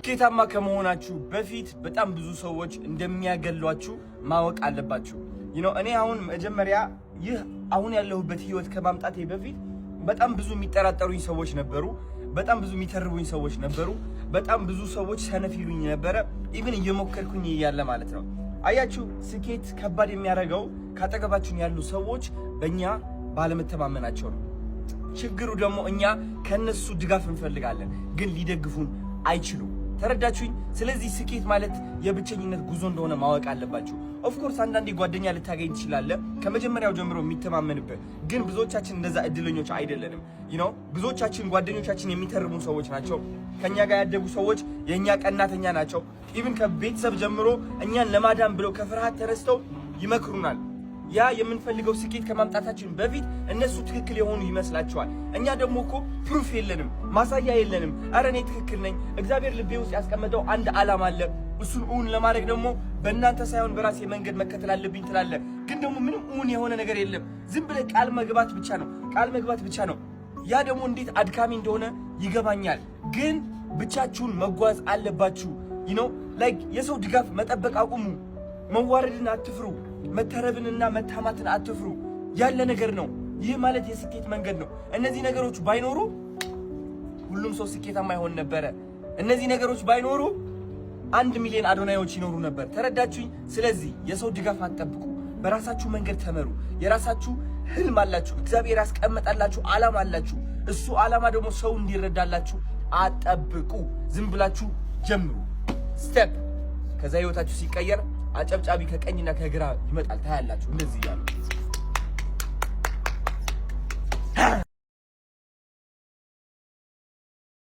ስኬታማ ከመሆናችሁ በፊት በጣም ብዙ ሰዎች እንደሚያገሏችሁ ማወቅ አለባችሁ። እኔ አሁን መጀመሪያ ይህ አሁን ያለሁበት ህይወት ከማምጣቴ በፊት በጣም ብዙ የሚጠራጠሩኝ ሰዎች ነበሩ። በጣም ብዙ የሚተርቡኝ ሰዎች ነበሩ። በጣም ብዙ ሰዎች ሰነፍ ይሉኝ ነበረ። ኢቭን እየሞከርኩኝ እያለ ማለት ነው። አያችሁ፣ ስኬት ከባድ የሚያደርገው ካጠገባችን ያሉ ሰዎች በእኛ ባለመተማመናቸው ነው። ችግሩ ደግሞ እኛ ከነሱ ድጋፍ እንፈልጋለን፣ ግን ሊደግፉን አይችሉም። ተረዳችሁኝ? ስለዚህ ስኬት ማለት የብቸኝነት ጉዞ እንደሆነ ማወቅ አለባችሁ። ኦፍኮርስ አንዳንዴ ጓደኛ ልታገኝ ትችላለህ ከመጀመሪያው ጀምሮ የሚተማመንበት፣ ግን ብዙዎቻችን እንደዛ እድለኞች አይደለንም። ብዙዎቻችን ጓደኞቻችን የሚተርሙ ሰዎች ናቸው። ከኛ ጋር ያደጉ ሰዎች የኛ ቀናተኛ ናቸው። ኢቭን ከቤተሰብ ጀምሮ እኛን ለማዳን ብለው ከፍርሃት ተነስተው ይመክሩናል። ያ የምንፈልገው ስኬት ከማምጣታችን በፊት እነሱ ትክክል የሆኑ ይመስላቸዋል። እኛ ደግሞ እኮ ፕሩፍ የለንም፣ ማሳያ የለንም። አረ እኔ ትክክል ነኝ፣ እግዚአብሔር ልቤ ውስጥ ያስቀመጠው አንድ ዓላማ አለ፣ እሱን እውን ለማድረግ ደግሞ በእናንተ ሳይሆን በራሴ መንገድ መከተል አለብኝ ትላለህ። ግን ደግሞ ምንም እውን የሆነ ነገር የለም። ዝም ብለህ ቃል መግባት ብቻ ነው፣ ቃል መግባት ብቻ ነው። ያ ደግሞ እንዴት አድካሚ እንደሆነ ይገባኛል። ግን ብቻችሁን መጓዝ አለባችሁ። የሰው ድጋፍ መጠበቅ አቁሙ። መዋረድን አትፍሩ። መተረብንና መታማትን አትፍሩ። ያለ ነገር ነው። ይህ ማለት የስኬት መንገድ ነው። እነዚህ ነገሮች ባይኖሩ ሁሉም ሰው ስኬታማ ይሆን ነበረ። እነዚህ ነገሮች ባይኖሩ 1 ሚሊዮን አዶናዮች ይኖሩ ነበር። ተረዳችሁኝ? ስለዚህ የሰው ድጋፍ አትጠብቁ። በራሳችሁ መንገድ ተመሩ። የራሳችሁ ህልም አላችሁ። እግዚአብሔር ያስቀመጣላችሁ ዓላማ አላችሁ። እሱ ዓላማ ደግሞ ሰው እንዲረዳላችሁ አትጠብቁ። ዝም ብላችሁ ጀምሩ። ስቴፕ ከዛ ህይወታችሁ ሲቀየር አጨብጫቢ ከቀኝና ከግራ ይመጣል። ታያላችሁ እንደዚህ ያሉ